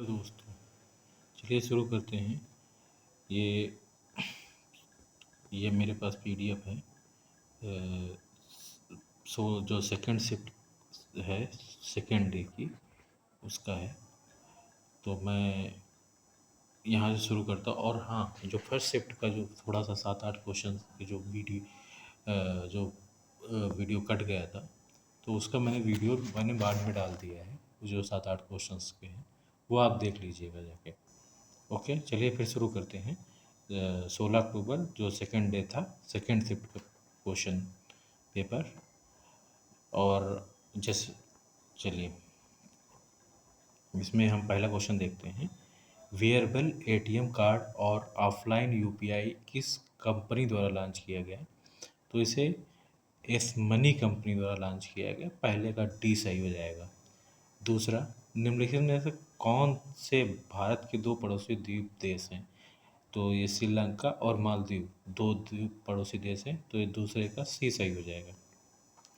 तो दोस्तों, चलिए शुरू करते हैं। ये ये मेरे पास पीडीएफ है। जो सेकंड शिफ्ट है, सेकंड डे की, उसका है। तो मैं यहाँ से शुरू करता हूँ। और हाँ, जो फर्स्ट शिफ्ट का जो थोड़ा सा 7-8 क्वेश्चन की जो वीडियो कट गया था, तो उसका मैंने बाद में डाल दिया है। जो 7-8 क्वेश्चंस के हैं वो आप देख लीजिएगा जाके। ओके, चलिए फिर शुरू करते हैं। 16 अक्टूबर जो सेकंड डे था, सेकंड शिफ्ट का क्वेश्चन पेपर। और जैसे चलिए इसमें हम पहला क्वेश्चन देखते हैं। वेयरेबल एटीएम कार्ड और ऑफलाइन यूपीआई किस कंपनी द्वारा लॉन्च किया गया है? तो इसे एस मनी कंपनी द्वारा लॉन्च किया गया। पहले का डी सही हो जाएगा। दूसरा, निम्नलिखित में से कौन से भारत के दो पड़ोसी द्वीप देश हैं? तो ये श्रीलंका और मालदीव, दो द्वीप पड़ोसी देश हैं। तो ये दूसरे का सी सही हो जाएगा।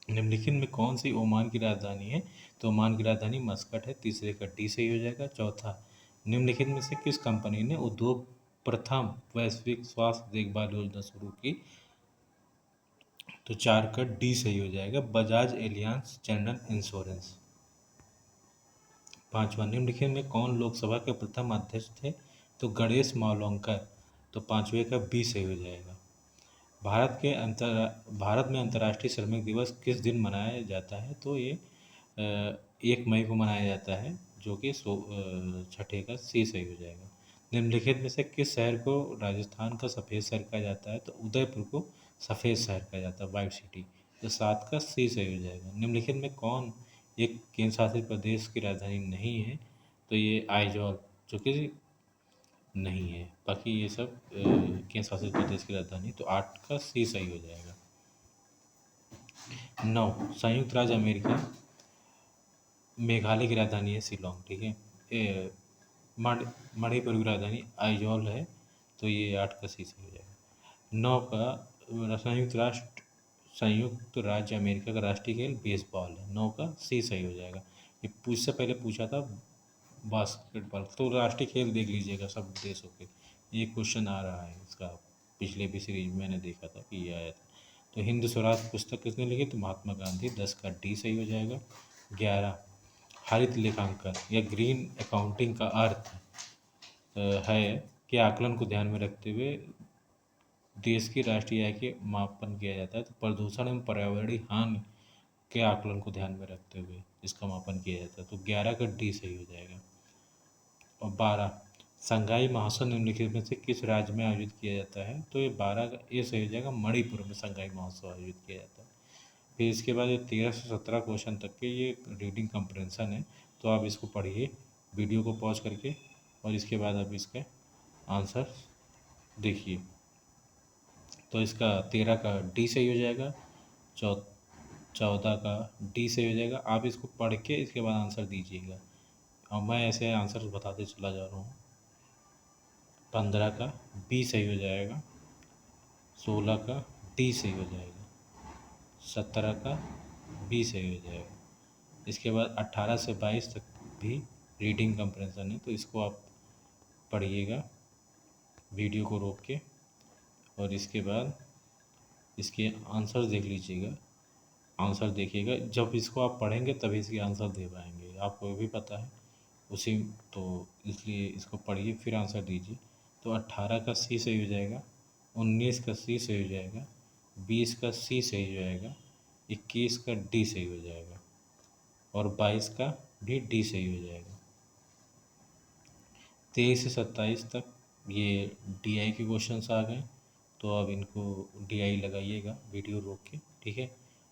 निम्नलिखित में कौन सी ओमान की राजधानी है? तो ओमान की राजधानी मस्कट है। तीसरे का डी सही हो जाएगा। चौथा, निम्नलिखित में से किस कंपनी ने उद्योग प्रथम वैश्विक स्वास्थ्य देखभाल योजना शुरू की? तो चार का डी सही हो जाएगा, बजाज एलियांज जनरल इंश्योरेंस। पांचवा, निम्नलिखित में कौन लोकसभा के प्रथम अध्यक्ष थे? तो गणेश मावलंकर। तो पांचवे का बी सही हो जाएगा। भारत में अंतर्राष्ट्रीय श्रमिक दिवस किस दिन मनाया जाता है? तो ये 1 मई को मनाया जाता है, जो कि छठे का सी सही हो जाएगा। निम्नलिखित में से किस शहर को राजस्थान का सफ़ेद शहर कहा जाता है? तो उदयपुर को सफ़ेद शहर कहा जाता है, वाइट सिटी। तो 7 का सी सही हो जाएगा। निम्नलिखित में कौन एक केंद्र शासित प्रदेश की राजधानी नहीं है? तो ये आइजॉल, जो कि नहीं है। बाकी ये सब केंद्र शासित प्रदेश की राजधानी। तो 8 का सी सही हो जाएगा। 9, संयुक्त राज्य अमेरिका, मेघालय की राजधानी है शिलोंग, ठीक है। मणिपुर की राजधानी आइजॉल है। तो ये 8 का सी सही हो जाएगा। 9 का संयुक्त राज्य अमेरिका का राष्ट्रीय खेल बेसबॉल है। 9 का सी सही हो जाएगा। ये इससे पहले पूछा था बास्केटबॉल। तो राष्ट्रीय खेल देख लीजिएगा सब देशों के। ये क्वेश्चन आ रहा है इसका, पिछले भी सीरीज में मैंने देखा था कि ये आया था। तो हिंद स्वराज पुस्तक किसने लिखी? तो महात्मा गांधी। 10 का डी सही हो जाएगा। 11, हरित लेखांकन या ग्रीन अकाउंटिंग का अर्थ है कि आकलन को ध्यान में रखते हुए देश की राष्ट्रीय आय के मापन किया जाता है। तो प्रदूषण एवं पर्यावरणीय हानि के आकलन को ध्यान में रखते हुए इसका मापन किया जाता है। तो 11 का डी सही हो जाएगा। और 12, संगाई महोत्सव निम्नलिखित में से किस राज्य में आयोजित किया जाता है? तो ये 12 का ए सही हो जाएगा, मणिपुर में संगाई महोत्सव आयोजित किया जाता है। फिर इसके बाद ये 13 से 17 क्वेश्चन तक के ये रीडिंग कंप्रेंशन है। तो आप इसको पढ़िए वीडियो को पॉज करके, और इसके बाद आप इसके आंसर देखिए। तो इसका 13 का डी सही हो जाएगा। 14 का डी सही हो जाएगा। आप इसको पढ़ के इसके बाद आंसर दीजिएगा, और मैं ऐसे आंसर बताते चला जा रहा हूँ। 15 का बी सही हो जाएगा। 16 का डी सही हो जाएगा। 17 का बी सही हो जाएगा। इसके बाद 18 से 22 तक भी रीडिंग कंप्रेंशन है। तो इसको आप पढ़िएगा वीडियो को रोक के, और इसके बाद इसके आंसर देख लीजिएगा। आंसर देखिएगा, जब इसको आप पढ़ेंगे तभी इसके आंसर दे पाएंगे। आपको भी पता है उसी, तो इसलिए इसको पढ़िए फिर आंसर दीजिए। तो 18 का सी सही हो जाएगा। 19 का सी सही हो जाएगा। 20 का सी सही हो जाएगा। 21 का डी सही हो जाएगा। और 22 का भी डी सही हो जाएगा। 23 से 27 तक ये डीआई के क्वेश्चंस आ गए। तो अब इनको डीआई लगाइएगा वीडियो रोक के, ठीक है।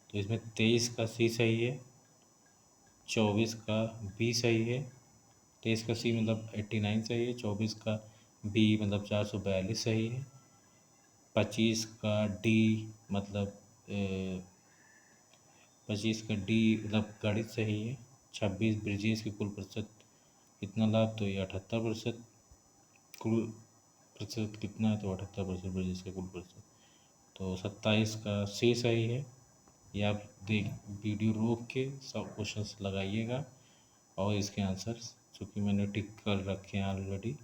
तो इसमें 23 का सी सही है। 24 का बी सही है। 23 का सी मतलब 89 सही है। 24 का बी मतलब 442 सही है। 25 का डी मतलब 25 का डी मतलब गणित सही है। 26 ब्रिजेश के कुल प्रतिशत कितना लाभ? तो ये 78%। कुल प्रतिशत कितना है? तो 78% ब्रिजेश का कुल प्रतिशत। तो 27 का सी सही है। ये आप देख वीडियो रोक के सब क्वेश्चंस लगाइएगा और इसके आंसर्स चूँकि मैंने टिक कर रखे हैं ऑलरेडी,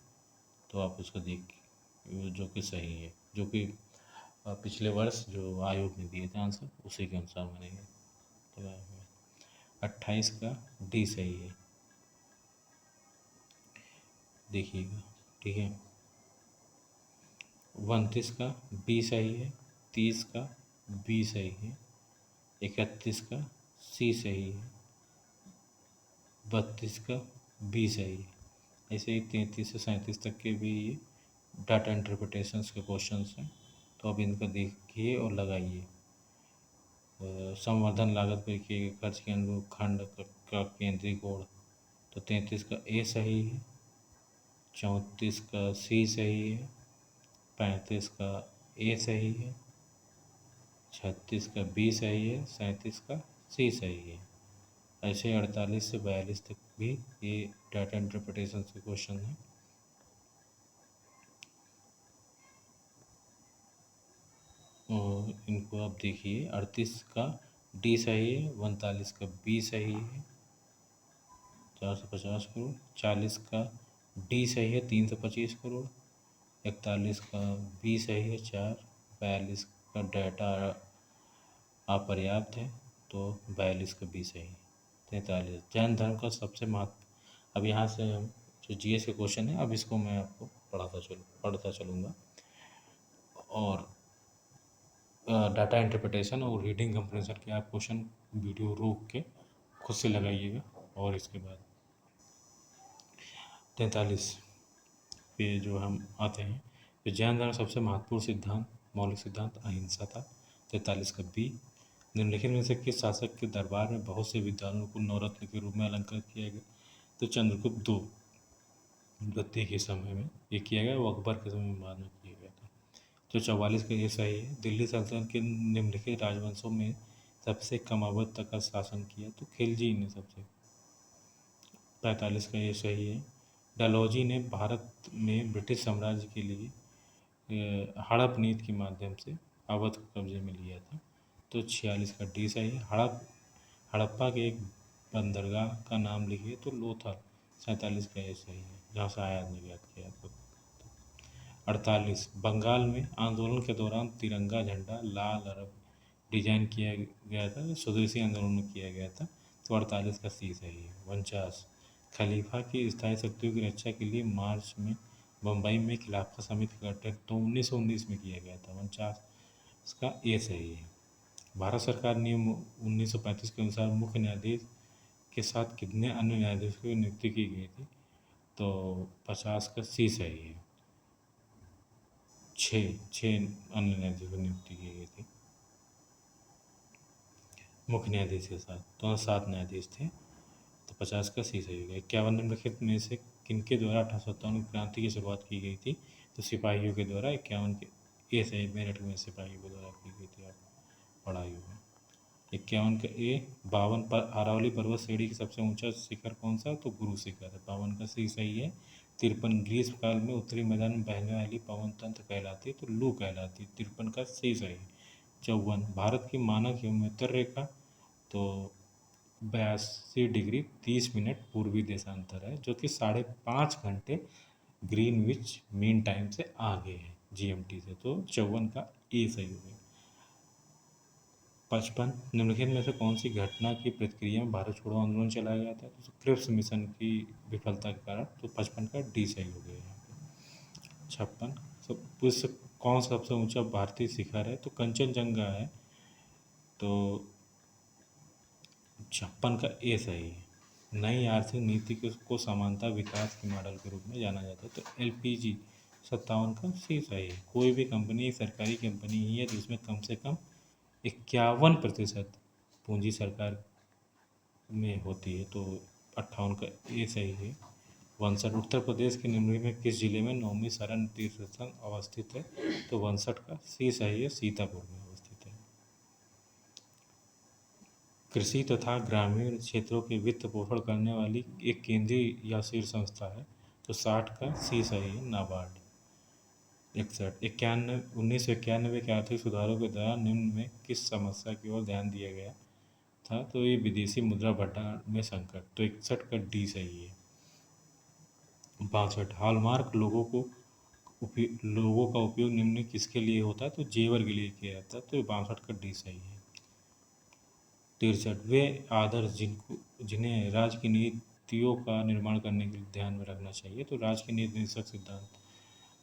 तो आप उसको देख जो कि सही है, जो कि पिछले वर्ष जो आयोग ने दिए थे आंसर, उसी के अनुसार मैंने ये लगाया हुआ है। 28 का डी सही है, देखिएगा। ठीक है, 29 का बी सही है, 30 का बी सही है, 31 का सी सही है, 32 का बी सही है। ऐसे ही 33 से 37 तक के भी ये डाटा इंटरप्रिटेशंस के क्वेश्चंस हैं, तो अब इनका देखिए और लगाइए। संवर्धन लागत पर किए गए खर्च के अनुरूप खंड का केंद्रीय कोण, तो 33 का ए सही है, 34 का सी सही है, 35 का ए सही है, 36 का बी सही है, 37 का सी सही है। ऐसे 48 से 42 तक भी ये डाटा इंटरप्रिटेशन के क्वेश्चन हैं। और इनको आप देखिए, 38 का डी सही है, 39 का बी सही है, 450 करोड़, 40 का डी सही है, 325 करोड़, 41 का बी सही है 4, 42 का डाटा अपर्याप्त है, तो 42 का बी सही है, 43। जैन धर्म का सबसे महत्व, अब यहाँ से हम जो जीएस के क्वेश्चन है, अब इसको मैं आपको पढ़ता चलूँगा, और डाटा इंटरप्रिटेशन और रीडिंग कंप्रेंशन के आप क्वेश्चन वीडियो रोक के खुद से लगाइएगा। और इसके बाद 43 पे जो हम आते हैं, तो जैन धर्म सबसे महत्वपूर्ण सिद्धांत, मौलिक सिद्धांत अहिंसा था। 43 का बी, निम्नलिखित में से किस शासक के दरबार में बहुत से विद्वानों को नवरत्न के रूप में अलंकृत किया गया, तो चंद्रगुप्त दो द्वितीय के समय में ये किया गया, वो अकबर के समय में बाद में किया गया था। तो 44 का ये सही है। दिल्ली सल्तनत के निम्नलिखित राजवंशों में सबसे कम अवधि तक का शासन किया, तो खिलजी ने सबसे। 45 का ये सही है। डलहौजी ने भारत में ब्रिटिश साम्राज्य के लिए हड़प नीति के माध्यम से अवध को कब्जे में लिया था, तो 46 का डी सही है। हड़प्पा के एक बंदरगाह का नाम लिखिए, तो लोथल। 47 का ये सही है, जहाँ से आयात निर्यात किया था। 48, बंगाल में आंदोलन के दौरान तिरंगा झंडा लाल अरब डिजाइन किया गया था, स्वदेशी आंदोलन में किया गया था, तो 48 का सी सही है। 49, खलीफा की स्थायी शक्तियों की रक्षा के लिए मार्च में बम्बई में खिलाफत समिति का गठन तो 1919 में किया गया था, 49 इसका ए सही है। भारत सरकार नियम 1935 के अनुसार मुख्य न्यायाधीश के साथ कितने अन्य न्यायाधीशों की नियुक्ति की गई थी, तो 50 का सी सही है। छः अन्य न्यायाधीशों की नियुक्ति की गई थी मुख्य न्यायाधीश के साथ, तो 7 न्यायाधीश थे, तो 50 का सी सही होगा। 51 निम्नलिखित में से किनके द्वारा 1857 क्रांति की शुरुआत की गई थी, तो सिपाहियों के द्वारा। 51 के ए सही, मेरठ में सिपाहियों के द्वारा की गई थी, आप पढ़ाई होगा। 51 का ए, 52 पर अरावली पर्वत श्रेणी की सबसे ऊंचा शिखर कौन सा, तो गुरु शिखर है, 52 का सी सही है। 53, ग्रीष्म काल में उत्तरी मैदान में बहने वाली पवन तंत्र कहलाती है, तो लू कहलाती है, 53 का सी सही है। 54, भारत की मानक एवं उत्तर रेखा, तो 82 डिग्री 30 मिनट पूर्वी देशांतर है, जो कि 5.5 घंटे ग्रीनविच मीन टाइम से आगे है जीएमटी से, तो 54 का ए सही हो गया। 55, निम्नलिखित में से कौन सी घटना की प्रतिक्रिया में भारत छोड़ो आंदोलन चलाया गया था, तो क्रिप्स मिशन की विफलता के कारण, तो 55 का डी सही हो गया यहाँ पे। 56, विश्व कौन सा सबसे ऊंचा भारतीय शिखर है, तो कंचनजंगा है, तो 56 का ए सही है। नई आर्थिक नीति को समानता विकास के मॉडल के रूप में जाना जाता है, तो एलपीजी। 57 का सी सही है। कोई भी कंपनी सरकारी कंपनी ही है जिसमें कम से कम 51% पूंजी सरकार में होती है, तो 58 का ए सही है। 62, उत्तर प्रदेश के निम्नलिखित में किस जिले में नौवीं शरण तीर्थ स्थान अवस्थित है, तो 62 का सी सही है, सीतापुर में अवस्थित है। कृषि तथा ग्रामीण क्षेत्रों के वित्त पोषण करने वाली एक केंद्रीय या शीर्ष संस्था है, तो 60 का सी सही है, नाबार्ड। 61, 1991 के आर्थिक सुधारों के दौरान निम्न में किस समस्या की ओर ध्यान दिया गया था, तो ये विदेशी मुद्रा भंडार में संकट, तो 61 का डी सही है। 62 हॉलमार्क लोगों का उपयोग निम्न में किसके लिए होता है? तो जेवर के लिए किया जाता है, तो 62 का डी सही है। 63 वे आदर्श जिन्हें राज्य की नीतियों का निर्माण करने के लिए ध्यान में रखना चाहिए, तो राज्य के नीति निर्देशक सिद्धांत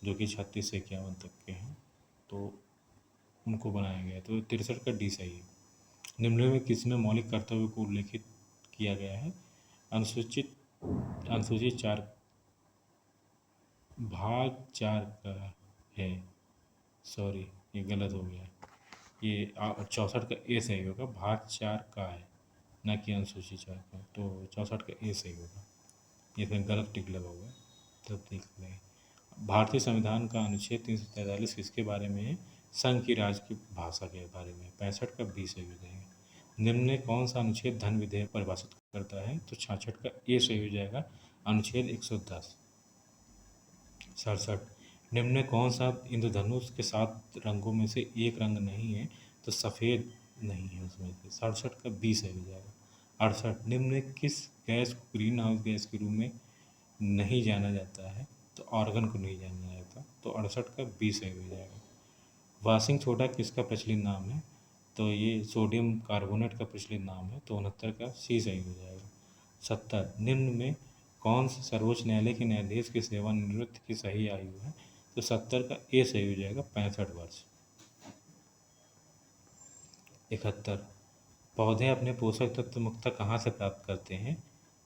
जो कि 36 से 51 तक के हैं, तो उनको बनाया गया है, तो 63 का डी सही है। निम्न में किसमें मौलिक कर्तव्य को उल्लेखित किया गया है? अनुसूचित अनुसूचित 4 भाग 4 का है, सॉरी ये गलत हो गया, ये 64 का ए सही होगा, भाग 4 का है न कि अनुसूचित 4 का, तो 64 का ए सही होगा, इसमें गलत टिक लगा हुआ है, तब देख लें। भारतीय संविधान का अनुच्छेद 343 किसके बारे में है? संघ की राज्य की भाषा के बारे में। 65 का बी सही हो जाएगा। निम्न में कौन सा अनुच्छेद धन विधेयक परिभाषित करता है? तो 66 का ए सही हो जाएगा, अनुच्छेद 110। 67 निम्न में कौन सा इंद्रधनुष के 7 रंगों में से एक रंग नहीं है? तो सफ़ेद नहीं है उसमें से। 67 का बी सही हो जाएगा। 68 निम्न में किस गैस को ग्रीन हाउस गैस के रूप में नहीं जाना जाता है? तो ऑर्गन को नहीं जाना जाता, तो 68 का बी सही हो जाएगा। वाशिंग सोडा किसका प्रचलित नाम है? तो ये सोडियम कार्बोनेट का प्रचलित नाम है, तो 69 का सी सही हो जाएगा। 70 निम्न में कौन से सर्वोच्च न्यायालय के न्यायाधीश की सेवानिवृत्ति की सही आयु है? तो 70 का ए सही हो जाएगा, 65 वर्ष। 71 पौधे अपने पोषक तत्व मुख्यतः कहाँ से प्राप्त करते हैं?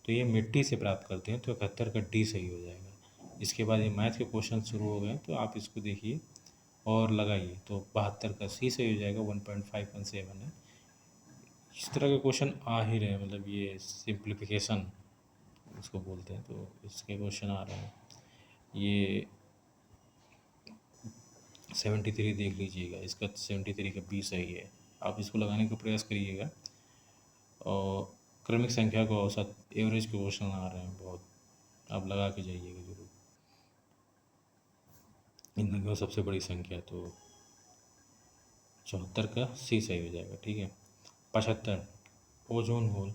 तो ये मिट्टी से प्राप्त करते हैं, तो 71 का डी सही हो जाएगा। इसके बाद ये मैथ के क्वेश्चन शुरू हो गए, तो आप इसको देखिए और लगाइए, तो 72 का सी सही हो जाएगा, 1.517 है। इस तरह के क्वेश्चन आ ही रहे हैं, मतलब ये सिंप्लीफिकेशन इसको बोलते हैं, तो इसके क्वेश्चन आ रहे हैं। ये 73 देख लीजिएगा, इसका 73 का बी सही है, आप इसको लगाने का प्रयास करिएगा। और क्रमिक संख्या को औसत एवरेज के क्वेश्चन आ रहे हैं बहुत, आप लगा के जाइएगा जरूर। इनमें को सबसे बड़ी संख्या, तो 74 का सी सही हो जाएगा, ठीक है। 75 ओजोन होल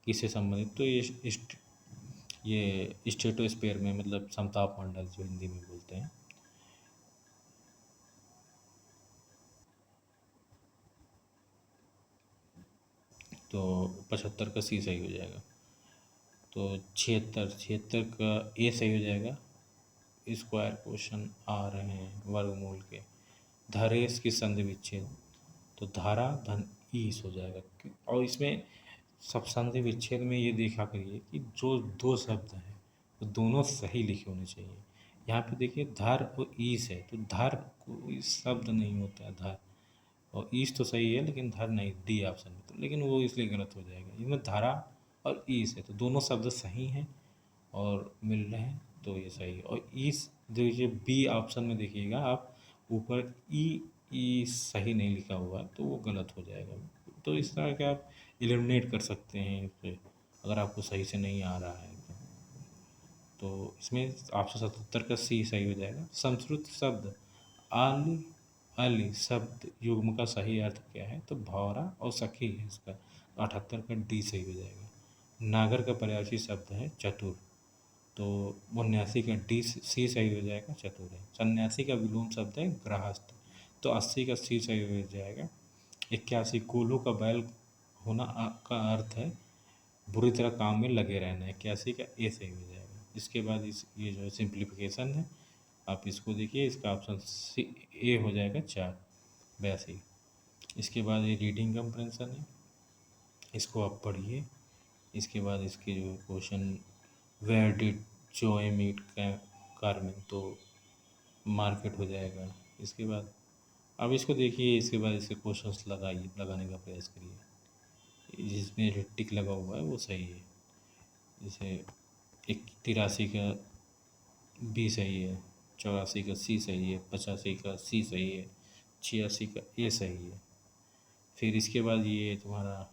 किससे संबंधित? तो ये स्ट्रेटोस्फीयर में, मतलब समताप मंडल जो हिंदी में बोलते हैं। तो 75 का सी सही हो जाएगा। तो 76 का ए सही हो जाएगा। स्क्वायर क्वेश्चन आ रहे हैं वर्गमूल के। धारेश की संधि विच्छेद, तो धारा धन ईस हो जाएगा। और इसमें सब संधि विच्छेद में ये देखा करिए कि जो दो शब्द हैं तो दोनों सही लिखे होने चाहिए। यहाँ पे देखिए धर और ईस है, तो धर कोई शब्द नहीं होता है धर, और ईस तो सही है लेकिन धर नहीं, डी ऑप्शन में, तो लेकिन वो इसलिए गलत हो जाएगा। इसमें धारा और ईस है, तो दोनों शब्द सही हैं और मिल रहे हैं, तो ये सही है। और ईस देखिए बी ऑप्शन में देखिएगा आप, ऊपर ई सही नहीं लिखा हुआ है, तो वो गलत हो जाएगा। तो इस तरह के आप एलिमिनेट कर सकते हैं इसे, अगर आपको सही से नहीं आ रहा है तो इसमें 877 का सी सही हो जाएगा। संस्कृत शब्द आली अली शब्द युग्म का सही अर्थ क्या है? तो भौरा और सखी है इसका, 78 का डी सही हो जाएगा। नागर का पर्यायवाची शब्द है चतुर, तो 79 का डी सी सही हो जाएगा, चतुर है। 89 का विलोम शब्द है गृहस्थ, तो 80 का सी सही हो जाएगा। 81 कोल्हू का बैल होना का अर्थ है बुरी तरह काम में लगे रहना है, 81 का ए सही हो जाएगा। इसके बाद ये जो सिंप्लीफिकेशन है आप इसको देखिए, इसका ऑप्शन सी ए हो जाएगा 4, 82। इसके बाद ये रीडिंग कंप्रेंशन है, इसको आप पढ़िए। इसके बाद इसके जो question where did Joy meet Carmen, तो मार्केट हो जाएगा। इसके बाद अब इसको देखिए, इसके बाद इसके क्वेश्चंस लगाने का प्रयास करिए। जिसमें टिक लगा हुआ है वो सही है। जैसे 83 का बी सही है, 84 का सी सही है, 85 का सी सही है, 86 का ए सही है। फिर इसके बाद ये तुम्हारा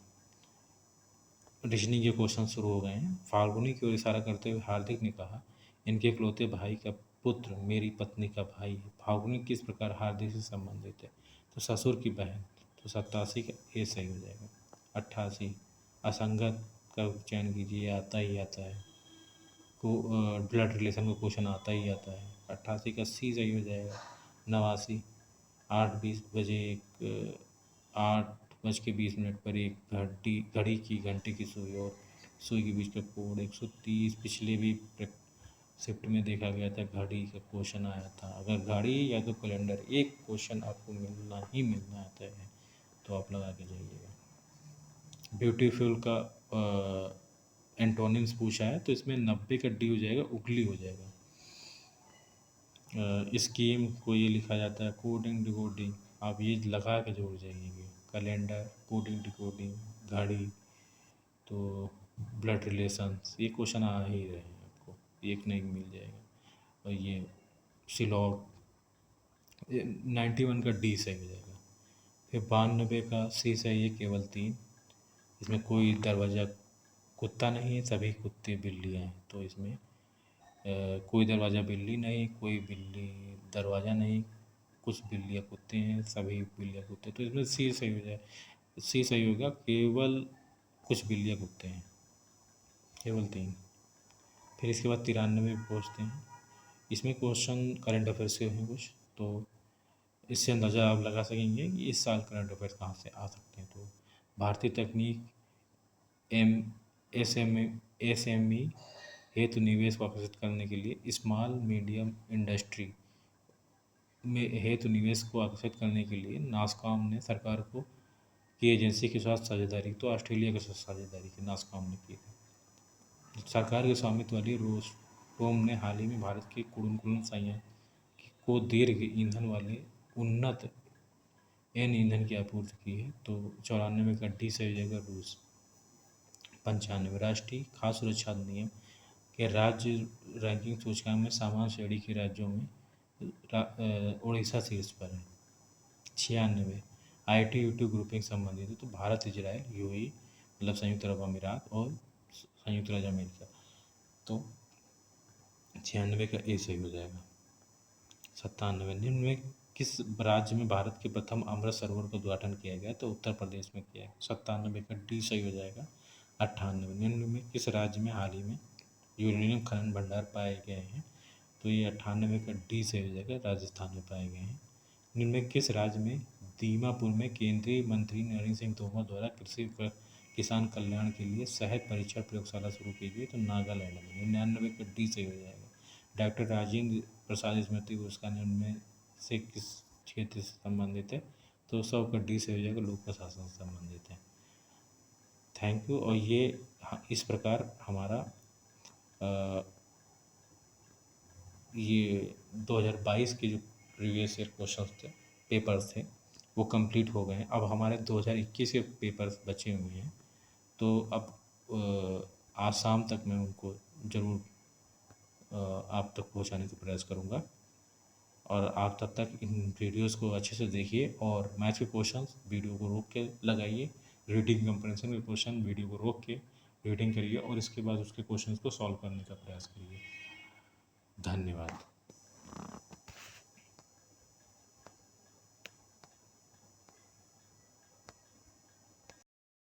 रीजनिंग के क्वेश्चन शुरू हो गए हैं। फाल्गुनी की ओर इशारा करते हुए हार्दिक ने कहा, इनके इकलौते भाई का पुत्र मेरी पत्नी का भाई है। फाल्गुनी किस प्रकार हार्दिक से संबंधित है? तो ससुर की बहन, तो 87 का ए सही हो जाएगा। 88 असंगत का चयन कीजिए, आता ही आता है। को ब्लड रिलेशन का क्वेश्चन आता ही आता है। 88 का सी सही हो जाएगा। 89 8:20 बजे 8:20 पर एक घड़ी की घंटे की सुई और सुई के बीच का कोण 130। पिछले भी शिफ्ट में देखा गया था, घड़ी का क्वेश्चन आया था। अगर घड़ी या तो कैलेंडर, एक क्वेश्चन आपको मिलना ही मिलना आता है, तो आप लगा के जाइएगा। ब्यूटीफुल का एंटोनिम्स पूछा है, तो इसमें 90 का डी हो जाएगा, उगली हो जाएगा। स्कीम को ये लिखा जाता है कोडिंग डिकोडिंग, आप ये लगा के जोड़ जाइएगा। कैलेंडर, कोडिंग डिकोडिंग, घड़ी, तो ब्लड रिलेशंस, ये क्वेश्चन आ ही रहे हैं आपको, एक नहीं मिल जाएगा। और ये सिलॉग, 91 का डी सही हो जाएगा। फिर 92 का सी सही है, केवल 3। इसमें कोई दरवाज़ा कुत्ता नहीं है, सभी कुत्ते बिल्लियाँ हैं। तो इसमें कोई दरवाज़ा बिल्ली नहीं, कोई बिल्ली दरवाज़ा नहीं, कुछ बिल्लियाँ कुत्ते हैं, सभी बिल्लियाँ कुत्ते। तो इसमें सी सही हो जाए, सी सही होगा, केवल कुछ बिल्लियाँ कुत्ते हैं, केवल 3। फिर इसके बाद 93 पे पहुँचते हैं। इसमें क्वेश्चन करंट अफेयर्स के हैं कुछ, तो इससे अंदाज़ा आप लगा सकेंगे कि इस साल करंट अफेयर्स कहाँ से आ सकते हैं। तो भारतीय तकनीक SME हेतु निवेश को आकर्षित करने के लिए स्मॉल मीडियम इंडस्ट्री में हेतु निवेश को आकर्षित करने के लिए नासकॉम ने सरकार को की एजेंसी के साथ साझेदारी, तो ऑस्ट्रेलिया के साथ साझेदारी की नासकॉम ने की है। सरकार के स्वामित्व वाली रोसकोम ने हाल ही में भारत के कुडुनकुलन संयंत्र को दीर्घ ईंधन वाले उन्नत एन ईंधन की आपूर्ति की है। तो 94 का डी सही हो जाएगा, रूस। 95 राष्ट्रीय खाद्य सुरक्षा अधिनियम के राज्य रैंकिंग सूचकांक में सामान्य श्रेणी के राज्यों में उड़ीसा शीर्ष पर है। 96 IT-UT ग्रुपिंग संबंधित है, तो भारत, इजराइल, UAE मतलब संयुक्त अरब अमीरात और संयुक्त राज्य अमेरिका। तो 96 का ए सही हो जाएगा। 97 निम्न में किस राज्य में भारत के प्रथम अमृत सरोवर का उद्घाटन किया गया, तो उत्तर प्रदेश में किया है। 97 का डी सही हो जाएगा। 98 निम्न में किस राज्य में हाल ही में यूरेनियम खनन भंडार पाए गए हैं, तो ये 98 का डी सही हो जाएगा, राजस्थान में पाए गए हैं। निम्न में किस राज्य में दीमापुर में केंद्रीय मंत्री नरेंद्र सिंह तोमर द्वारा कृषि किसान कल्याण के लिए शहद परीक्षण प्रयोगशाला शुरू की गई, तो नागालैंड में। 99 का डी सही हो जाएगा। डॉक्टर राजेंद्र प्रसाद स्मृति पुरस्कार निम्न में से किस क्षेत्र से संबंधित है, तो 100 का डी सही हो जाएगा, लोक प्रशासन से संबंधित है। Thank you. और ये इस प्रकार हमारा ये 2022 के जो प्रीवियस ईयर क्वेश्चंस थे, पेपर्स थे, वो कंप्लीट हो गए हैं। अब हमारे 2021 के पेपर्स बचे हुए हैं, तो अब आज शाम तक मैं उनको ज़रूर आप तक पहुंचाने का प्रयास करूंगा। और आप तब तक इन वीडियोस को अच्छे से देखिए और मैथ्स के क्वेश्चंस वीडियो को रोक के लगाइए, रीडिंग कंप्रेंशन के क्वेश्चन वीडियो को रोक के रीडिंग करिए और इसके बाद उसके क्वेश्चंस को सॉल्व करने का प्रयास करिए। धन्यवाद।